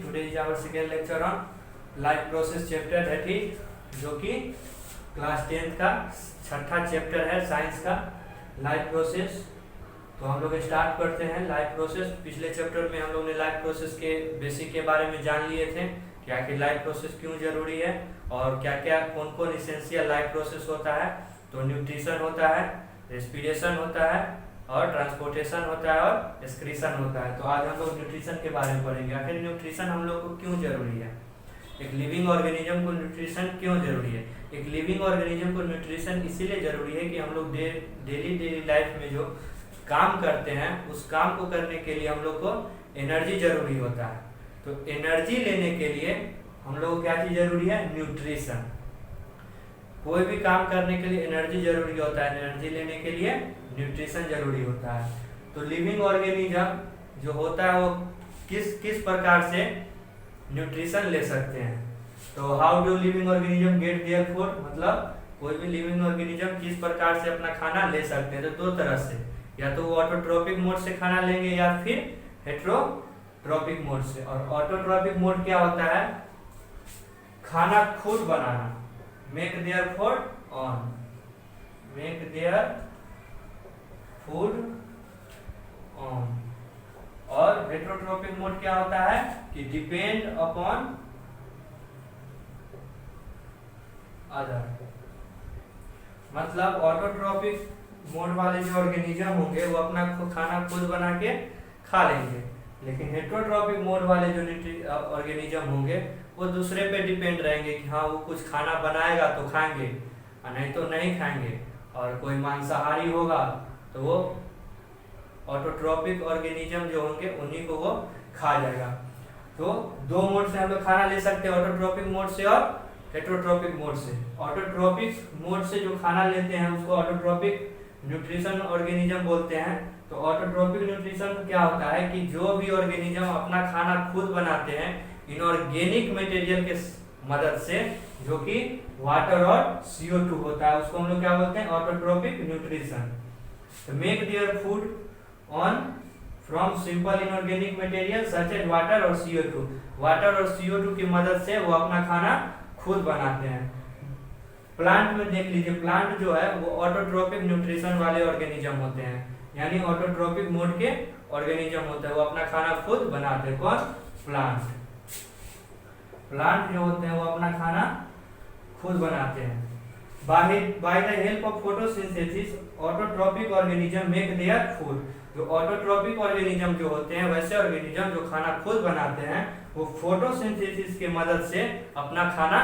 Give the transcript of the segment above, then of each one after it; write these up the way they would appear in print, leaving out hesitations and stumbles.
Today is our second lecture on life process chapter, that is जो कि class 10 का छठा चैप्टर है साइंस का लाइफ प्रोसेस। तो हम लोग स्टार्ट करते हैं लाइफ प्रोसेस। पिछले चैप्टर में हम लोग ने लाइफ प्रोसेस के बेसिक के बारे में जान लिए थे कि आखिर लाइफ प्रोसेस क्यों जरूरी है और क्या क्या कौन कौन इसेंशियल लाइफ प्रोसेस होता है। तो न्यूट्रिशन होता है, रेस्पिरेशन होता है और ट्रांसपोर्टेशन होता है और एक्सक्रीशन होता है। तो आज हम लोग न्यूट्रिशन के बारे में पढ़ेंगे। आखिर न्यूट्रिशन हम लोग को क्यों जरूरी है, एक लिविंग ऑर्गेनिज्म को न्यूट्रिशन क्यों जरूरी है। एक लिविंग ऑर्गेनिज्म को न्यूट्रिशन इसीलिए जरूरी है कि हम लोग डेली लाइफ में जो काम करते हैं उस काम को करने के लिए हम लोग को एनर्जी जरूरी होता है। तो एनर्जी लेने के लिए हम लोग को क्या चीज जरूरी है, न्यूट्रिशन। कोई भी काम करने के लिए एनर्जी जरूरी होता है, एनर्जी लेने के लिए न्यूट्रिशन जरूरी होता है। तो लिविंग ऑर्गेनिज्म जो होता है वो किस प्रकार से न्यूट्रिशन ले सकते हैं। तो how do living organism gate their food, मतलब कोई भी लिविंग ऑर्गेनिज्म किस प्रकार से अपना खाना ले सकते हैं। तो दो तरह से, या तो वो ऑटोट्रोपिक मोड से खाना लेंगे या फिर हेटेरोट्रोपिक मोड से। और ऑटोट्रोपिक मोड क्या होता है, खाना खुद बनाना, make their food on, make their food on. और हेटेरोट्रोपिक मोड क्या होता है कि डिपेंड अपॉन अदर, मतलब ऑटोट्रोपिक मोड वाले जो ऑर्गेनिज्म होंगे वो अपना खाना खुद बना के खा लेंगे, लेकिन हेटेरोट्रोपिक मोड वाले जो ऑर्गेनिज्म होंगे वो दूसरे पे डिपेंड रहेंगे कि हाँ वो कुछ खाना बनाएगा तो खाएंगे और नहीं तो नहीं खाएंगे। और कोई मांसाहारी होगा तो वो ऑटोट्रोपिक ऑर्गेनिज्म जो होंगे उन्हीं को वो खा जाएगा। तो दो मोड से हम लोग खाना ले सकते हैं, ऑटोट्रोपिक मोड से और हेटेरोट्रोपिक मोड से। ऑटोट्रोपिक मोड से जो खाना लेते हैं उसको ऑटोट्रोपिक न्यूट्रिशन ऑर्गेनिज्म बोलते हैं। तो ऑटोट्रोपिक न्यूट्रिशन क्या होता है कि जो भी ऑर्गेनिज्म अपना खाना खुद बनाते हैं इनऑर्गेनिक मटेरियल के मदद से, जो कि वाटर और CO2 होता है, उसको हम लोग क्या बोलते हैं, ऑटोट्रोपिक न्यूट्रिशन। तो make their food on from simple inorganic material such as water और CO2। वाटर और CO2 की मदद से वो अपना खाना खुद बनाते हैं। प्लांट में देख लीजिए, प्लांट जो है वो ऑटोट्रोपिक न्यूट्रिशन वाले ऑर्गेनिज्म होते हैं, यानी ऑटोट्रोपिक मोड के ऑर्गेनिज्म होते हैं, वो अपना खाना खुद बनाते हैं। कौन, प्लांट। प्लांट जो होते हैं वो अपना खाना खुद बनाते हैं। Bye the help of photosynthesis autotrophic organism make their food. जो ऑटोट्रोपिक ऑर्गेनिज्म जो होते हैं, वैसे ऑर्गेनिज्म जो खाना खुद बनाते हैं वो फोटोसिंथेसिस के मदद से अपना खाना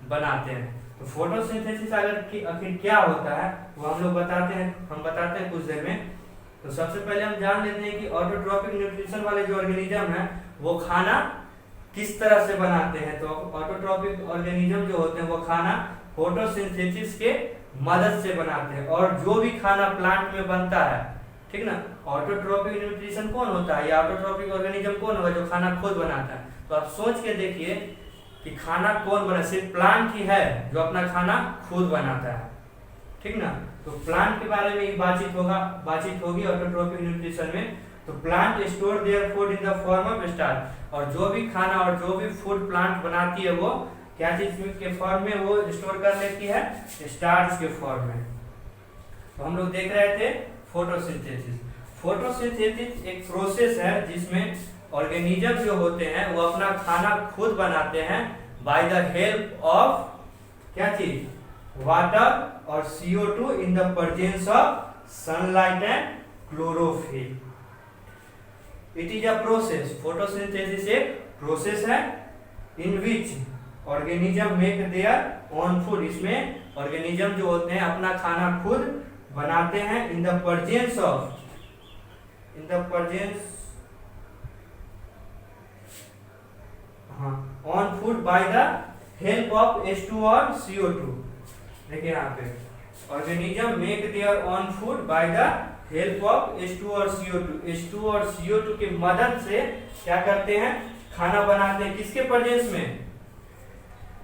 बनाते हैं। तो फोटोसिंथेसिस आखिर क्या होता है वो हम लोग बताते हैं कुछ देर में। तो सबसे पहले हम जान लेते हैं कि ऑटोट्रोपिक न्यूट्रिशन वाले जो ऑर्गेनिज्म है वो खाना किस तरह से बनाते हैं। तो ऑटोट्रोपिक ऑर्गेनिज्म जो होते हैं वो खाना फोटोसिंथेसिस के मदद से बनाते हैं। और जो भी खाना प्लांट में बनता है, ठीक ना, ऑटोट्रोपिक न्यूट्रिशन कौन होता है या ऑटोट्रोपिक ऑर्गेनिज्म कौन होगा, जो खाना खुद बनाता है। तो आप सोच के देखिए कि खाना कौन बना, सिर्फ प्लांट ही है जो अपना खाना खुद बनाता है, ठीक ना। तो प्लांट के बारे में बातचीत होगी ऑटोट्रोपिक न्यूट्रिशन में। तो plant store their food in the form of starch. और जो भी खाना और जो भी फूड प्लांट बनाती है वो क्या चीज के फॉर्म में वो स्टोर कर लेती है, स्टार्च के फॉर्म में। तो हम लोग देख रहे थे फोटोसिंथेसिस। फोटोसिंथेसिस एक प्रोसेस है जिसमें ऑर्गेनिज्म जो होते हैं वो अपना खाना खुद बनाते हैं बाय द हेल्प ऑफ क्या चीज, वाटर और CO2 in the presence of sunlight and chlorophyll. It is a process, photosynthesis एक प्रोसेस है in which organism make their own food. इसमें ऑर्गेनिज्म जो होते हैं अपना खाना खुद बनाते हैं in the presence on food by the help of H2 और CO2। देखिए यहाँ पे organism make their on food by the help of H2 और CO2। H2 और CO2 की मदद से क्या करते हैं, खाना बनाते हैं। किसके प्रेजेंस में,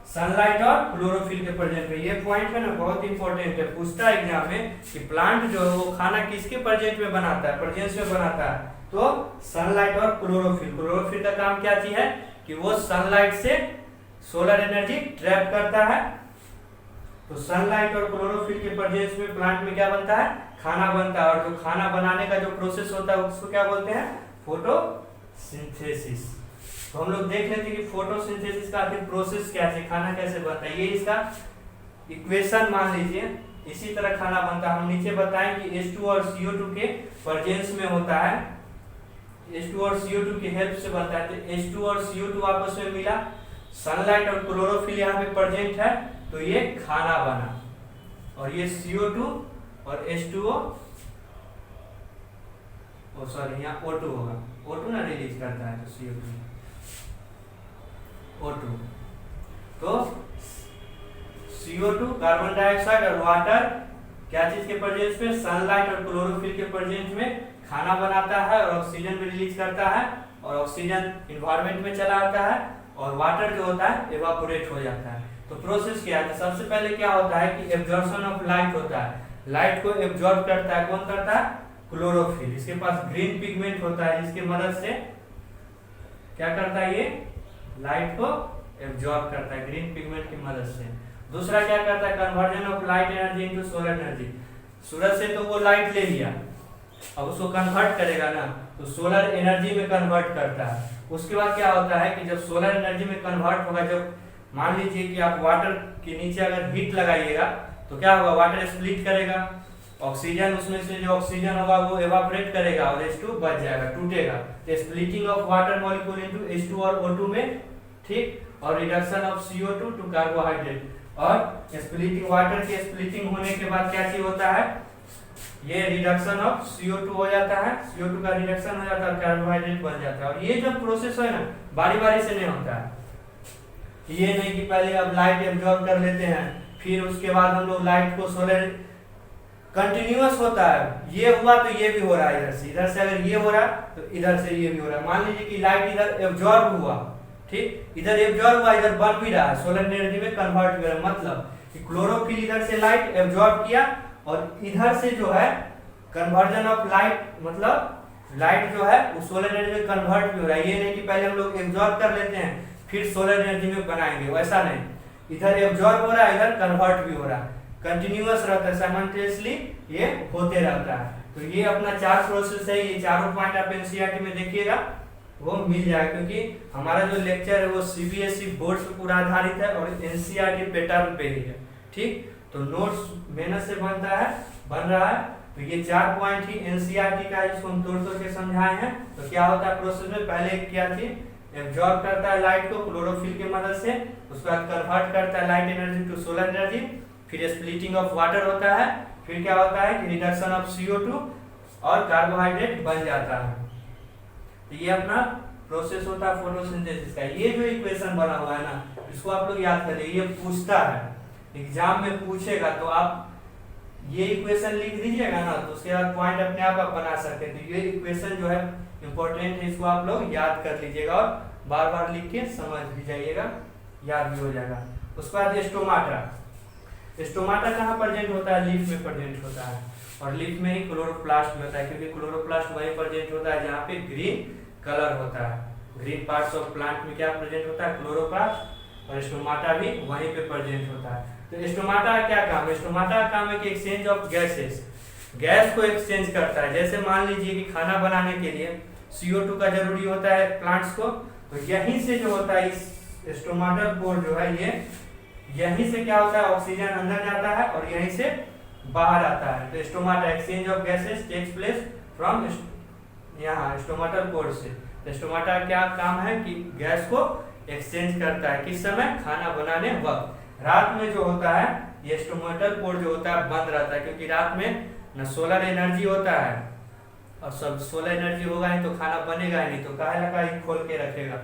सनलाइट और क्लोरोफिल के प्रेजेंस में। ये पॉइंट है ना, बहुत इंपॉर्टेंट है, पूछता है एग्जाम में कि प्लांट जो है वो खाना किसके प्रेजेंस में बनाता है, प्रेजेंस में बनाता है। तो सनलाइट और क्लोरोफिल, क्लोरोफिल का काम क्या चीज है, कि वो सनलाइट से सोलर एनर्जी ट्रैप करता है। तो सनलाइट और क्लोरोफिल के प्रेजेंस में प्लांट में क्या बनता है, खाना बनता है। और जो खाना बनाने का जो प्रोसेस होता है उसको क्या बोलते हैं, फोटोसिंथेसिस। तो हम लोग देख लेते हैं कि फोटोसिंथेसिस का आखिर प्रोसेस क्या है, खाना कैसे बनता है। ये इसका इक्वेशन मान लीजिए, इसी तरह खाना बनता है। हम नीचे बताएं कि H2 और CO2 के प्रेजेंस में होता है, H2 और CO2 की हेल्प से बनता है। तो H2 और CO2 आपस में मिला, सनलाइट और क्लोरोफिल यहाँ पे प्रेजेंट है, तो ये खाना बना। और ये CO2 और H2O, सॉरी यहाँ O2 होगा, O2 ना रिलीज करता है, तो CO2 O2। तो CO2 कार्बन डाइऑक्साइड और वाटर क्या चीज के प्रेजेंस में, सनलाइट और क्लोरोफिल के प्रेजेंस में खाना बनाता है और ऑक्सीजन भी रिलीज करता है, और ऑक्सीजन इन्वायरमेंट में चला आता है, और वाटर जो होता है इवापोरेट हो जाता है। तो प्रोसेस क्या है, सबसे पहले क्या होता है कि एब्जॉर्प्शन ऑफ लाइट होता है। लाइट को एब्जॉर्ब करता है, कौन करता है, क्लोरोफिल। इसके पास ग्रीन पिगमेंट होता है, जिसकी मदद से क्या करता है, ये लाइट को एब्जॉर्ब करता है ग्रीन पिगमेंट की मदद से। दूसरा क्या करता है, conversion of light energy into solar energy. सूरज से तो वो लाइट ले लिया, अब उसको कन्वर्ट करेगा ना, तो सोलर एनर्जी में कन्वर्ट करता है। उसके बाद क्या होता है कि जब सोलर एनर्जी में कन्वर्ट होगा, जब मान लीजिए कि आप वाटर के नीचे अगर हीट लगाइएगा तो क्या होगा, वाटर स्प्लिट करेगा, ऑक्सीजन उसमें से जो ऑक्सीजन होगा वो एवापोरेट करेगा और H2 बच जाएगा, टूटेगा। तो splitting of water molecule into H2 और O2 में, ठीक, और reduction of CO2 to carbohydrate. और स्प्लिटिंग वाटर की स्प्लिटिंग होने के बाद क्या चीज होता है, ये रिडक्शन ऑफ CO2 हो जाता है, CO2 का रिडक्शन हो जाता है, कार्बोहाइड्रेट बन जाता है। और ये जो प्रोसेस है ना, बारी बारी से नहीं होता है। ये नहीं कि पहले अब लाइट एब्जॉर्ब कर लेते हैं, फिर उसके बाद हम लोग लाइट को सोलर, कंटिन्यूअस होता है। ये हुआ तो ये भी हो रहा है, इधर से अगर ये हो रहा तो इधर से ये भी हो रहा है। मान लीजिए कि लाइट इधर एब्जॉर्ब हुआ, ठीक, इधर एब्जॉर्ब हुआ, इधर बन भी रहा है, सोलर एनर्जी में कन्वर्ट हो रहा है। मतलब कि क्लोरोफिल इधर से लाइट एब्जॉर्ब किया और इधर से जो है कन्वर्जन ऑफ लाइट, मतलब लाइट जो है वो सोलर एनर्जी में कन्वर्ट भी हो रहा है। ये नहीं कि पहले हम लोग एब्जॉर्ब कर लेते हैं फिर सोलर एनर्जी में बनाएंगे, वैसा नहीं। इधर एब्जॉर्ब हो रहा है, इधर कन्वर्ट भी हो रहा है, कंटिन्यूअस रहता है, साइमल्टेनियसली ये होते रहता है। तो ये अपना 4 प्रोसेस है, ये चारों पॉइंट आप एनसीईआरटी में देखिएगा वो मिल जाएगा, क्योंकि हमारा जो लेक्चर है वो सीबीएसई बोर्ड पे पूरा आधारित है और एनसीईआरटी पैटर्न पे ही है, ठीक। तो नोट्स मेहनत से बन रहा है। तो ये 4 पॉइंट ही एनसीईआरटी का है, जिसको हम तोड़ के समझाए हैं। तो क्या होता है प्रोसेस में, पहले क्या थी, एब्जॉर्ब करता है लाइट को क्लोरोफिल की मदद से, उसके बाद कन्वर्ट करता है light energy to solar energy, फिर स्प्लिटिंग ऑफ वाटर होता है, फिर क्या होता है कि रिडक्शन ऑफ CO2 और कार्बोहाइड्रेट बन जाता है। तो ये अपना प्रोसेस होता है फोटोसिंथेसिस का। ये जो इक्वेशन बना हुआ है ना, इसको आप लोग याद करिए, ये पूछता है, एग्जाम में पूछेगा, तो आप ये इक्वेशन लिख दीजिएगा ना, तो उसके बाद पॉइंट अपने आप बना सकते हैं। तो ये इक्वेशन जो है इंपॉर्टेंट है, इसको आप लोग याद कर लीजिएगा और बार बार लिख के समझ भी जाइएगा, याद भी हो जाएगा। उसके बाद स्टोमाटा, स्टोमाटा कहाँ प्रेजेंट होता है, लीफ में प्रेजेंट होता है, और लीफ में ही क्लोरोप्लास्ट में होता है, क्योंकि क्लोरोप्लास्ट वही प्रेजेंट होता है जहाँ पे ग्रीन कलर होता है। ग्रीन पार्ट्स ऑफ प्लांट में क्या प्रेजेंट होता है, क्लोरोप्लास्ट, और स्टोमाटा भी वहीं पे प्रेजेंट होता है। तो स्टोमाटा का क्या काम है, स्टोमाटा का काम है कि एक्सचेंज ऑफ गैसेस, गैस को एक्सचेंज करता है। जैसे मान लीजिए कि खाना बनाने के लिए CO2 का जरूरी होता है प्लांट्स को, तो यहीं से जो होता है, इस स्टोमाटल पोर जो है, ये यहीं से क्या होता है, ऑक्सीजन अंदर जाता है और यहीं से बाहर आता है। तो stomata, exchange of gases takes place from यहाँ स्टोमाटल पोर से। तो स्टोमाटा का क्या काम है कि गैस को एक्सचेंज करता है, किस समय, खाना बनाने वक्त। रात में जो होता है ये स्टोमाटल पोर जो होता है बंद रहता है, क्योंकि रात में न सोलर एनर्जी होता है, और सब सोलर एनर्जी होगा ही तो खाना बनेगा ही नहीं, तो काहे लगा ही खोल के रखेगा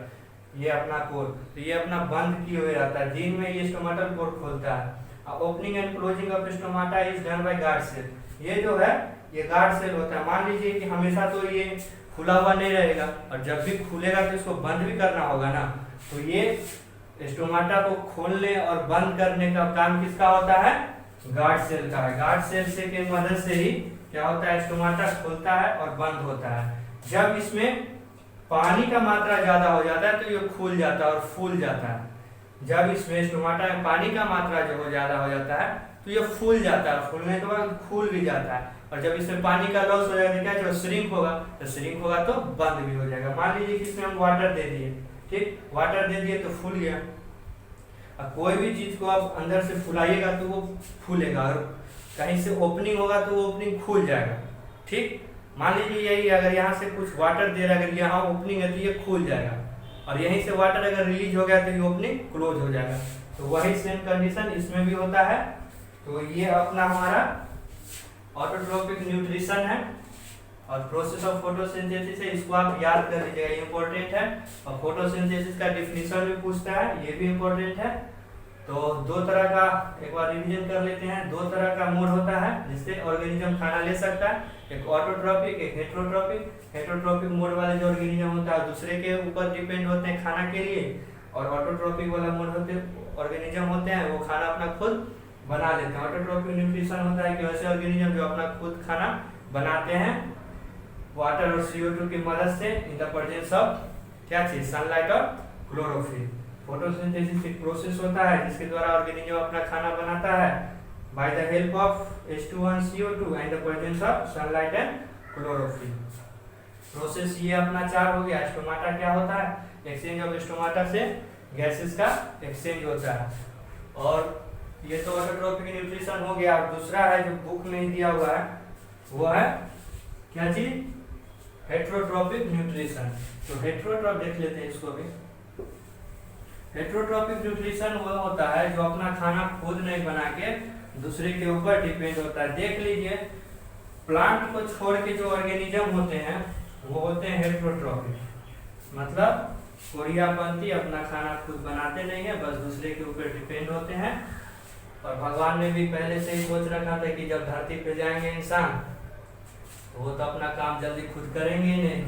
ये अपना पोर। तो ये अपना बंद किए हुए रहता है, दिन में ये स्टोमाटल पोर खोलता है। Opening and closing of stomata is done by guard cell. ये जो है ये गार्ड सेल होता है। मान लीजिए कि हमेशा तो ये खुला हुआ नहीं रहेगा, और जब भी खुलेगा तो इसको बंद भी करना होगा ना, तो ये स्टोमाटा को खोलने और बंद करने का काम किसका होता है, गार्ड सेल का है। गार्ड सेल से की मदद से ही क्या होता है, स्टोमाटा खुलता है और बंद होता है। जब इसमें पानी का मात्रा ज्यादा हो जाता है तो ये फूल जाता है और फूल जाता है। जब इसमें स्टोमाटा में पानी का मात्रा जो हो ज्यादा हो जाता है तो ये फूल जाता है, फूलने के बाद फूल भी जाता है। और जब इसमें पानी का लॉस हो जाएगा क्या, जो श्रिंक होगा, तो श्रिंक होगा तो बंद भी हो जाएगा। मान लीजिए कि इसमें हम वाटर दे दिए, ठीक, वाटर दे दिए तो फूल गया। अब कोई भी चीज को आप अंदर से फुलाइएगा तो वो फूलेगा, और कहीं से ओपनिंग होगा तो वो ओपनिंग खुल जाएगा, ठीक। मान लीजिए यही अगर यहाँ से कुछ वाटर दे रहा है, अगर यहाँ ओपनिंग है तो ये खुल जाएगा, और यहीं से वाटर अगर रिलीज हो गया तो ये ओपनिंग क्लोज हो जाएगा। तो वही सेम कंडीशन इसमें भी होता है। तो ये अपना हमारा ऑटोट्रोपिक न्यूट्रिशन है और प्रोसेस ऑफ फोटोसिंथेसिस है, इसको आप याद कर लीजिएगा, ये इंपॉर्टेंट है। और फोटोसिंथेसिस का डिफिनीशन भी पूछता है, ये भी इंपॉर्टेंट है। तो दो तरह का, एक बार रिवीजन कर लेते हैं, दो तरह का मोड होता है जिससे ऑर्गेनिज्म खाना ले सकता है, एक ऑटोट्रोपिक, एक हेट्रोट्रोपिक। हेट्रोट्रोपिक मोड वाले जो ऑर्गेनिज्म होता है दूसरे के ऊपर डिपेंड होते हैं खाना के लिए, और ऑटोट्रोपिक वाला मोड होते ऑर्गेनिज्म होते हैं वो खाना अपना खुद बना लेते हैं। ऑटोट्रोपिक न्यूट्रिशन होता है कि वैसे ऑर्गेनिज्म जो अपना खुद खाना बनाते हैं वाटर और CO2 की मदद से इन द प्रेजेंस ऑफ क्या चीज, सनलाइट और क्लोरोफिल। फोटोसिंथेसिस एक प्रोसेस होता है जिसके द्वारा ऑर्गेनिज्म अपना खाना बनाता है bye the help of H2 and the presence of sunlight and chlorophyll. Process ये अपना 4 हो गया। स्टोमाटा क्या होता है, एक्सचेंज ऑफ स्टोमाटा से गैसेस का एक्सचेंज होता है। और ये तो ऑटोट्रोपिक न्यूट्रिशन हो गया। और दूसरा है जो बुक में ही दिया हुआ है वो है क्या चीज, हेट्रोट्रोपिक न्यूट्रिशन। तो हेट्रोट्रोप देख लेते हैं इसको भी। हेट्रोट्रोपिक न्यूट्रिशन वो होता है जो अपना खाना खुद नहीं बना के दूसरे के ऊपर डिपेंड होता है। देख लीजिए प्लांट को छोड़ के जो ऑर्गेनिज्म होते हैं वो होते हैं हेट्रोट्रोपिक, मतलब कोरियापंथी, अपना खाना खुद बनाते नहीं है, बस दूसरे के ऊपर डिपेंड होते हैं। और भगवान ने भी पहले से ही सोच रखा था कि जब धरती पे जाएंगे इंसान तो वो तो अपना काम जल्दी खुद करेंगे ही नहीं,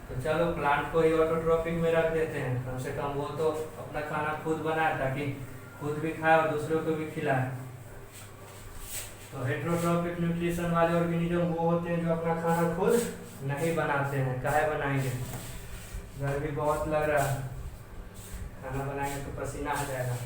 तो चलो प्लांट को ही ऑटोट्रोपिक में रख देते हैं, कम से कम वो तो अपना खाना खुद बनाए ताकि खुद भी खाए और दूसरों को भी खिलाए। तो हेट्रोट्रोपिक न्यूट्रिशन वाले ऑर्गेनिज्म वो होते हैं जो अपना खाना खुद नहीं बनाते हैं। काहे बनाएंगे, गर्मी बहुत लग रहा है, खाना बनाएंगे तो पसीना आ जाएगा।